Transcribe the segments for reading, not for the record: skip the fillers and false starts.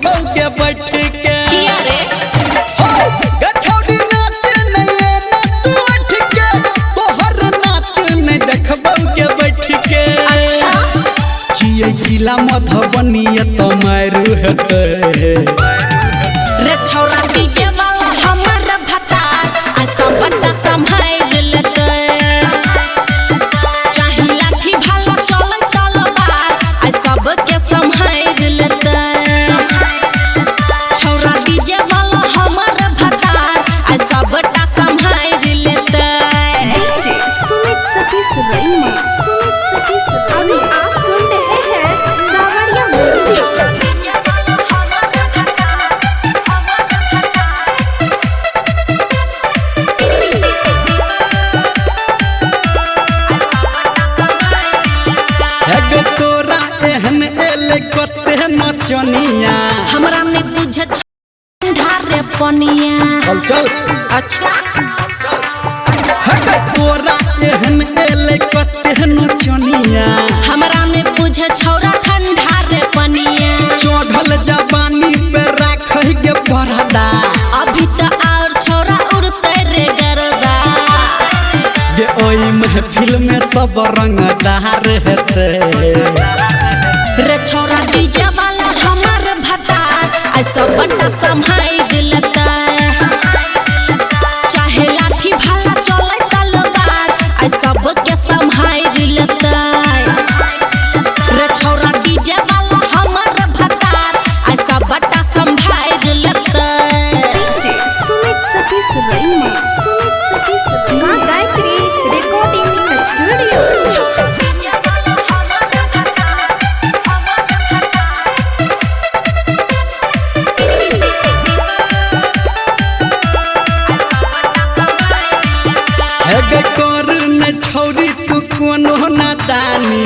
देखबो के बैठ के किया रे गछौड़ी नाच नहीं ना तू उठ के तोहर नाच नहीं देखबो के बैठ के अच्छा जिया जिला मधुबनी तो मारू हेते रे छौरा डीजे वाला हमर भता ऐसा बड़ा संभाल लेते चाही लाठी भाला चल तलवार ऐ सब के संभाल लेते छौरा डीजे वाला हमर भता ऐसा बड़ा संभाल लेते डीजे सुमित सतीश रईमा अभी आप सुन रहे हैं सावरिया म्यूजिक। एगो तोरा एहन एले कते नचनिया हमरा ने बुझ ढारे पनिया चल चल अच्छा एगो तोरा एहन एले कते नचनिया हमरा ने बुझ छौरा ठंडा रे पनिया चढ़ल जवानी पे राखै के परदा अभी तो और छौरा उड़ते रे गरदा ये ओई महफिल में सब रंगदार हेते रे छौरा डीजे वाला हमर भता ऐसा बड़ा संभाल लेता चाहे लाठी भाला चले तलवार ऐ सब के संभाल लेता रे छौरा डीजे वाला हमर भता ऐसा बड़ा संभाल लेता डीजे सुमित सतीश रईमा मां गायत्री रिकॉर्डिंग स्टूडियो। एगो कर न छौरी तू कोनो नादानी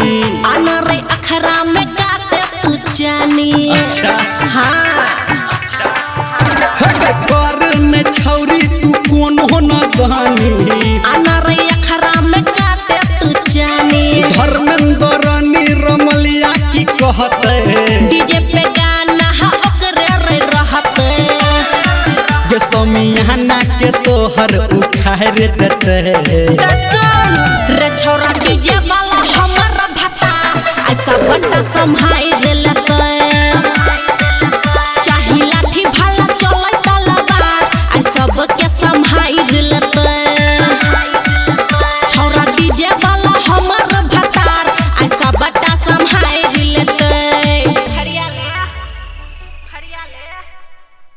अनरे अखरा में काटे तू जानी अच्छा हाँ एगो कर न छौरी तू कोनो नादानी अनरे अखरा में काटे तू जानी धर्मेंद्र निरमलिया की कहते डीजे पे गाना हा ओकरे रे रहते गे समियाना के तोहर उखाड़ देते कसम रे छौरा डीजे वाला हमर भता ऐसा बड़ा संभाल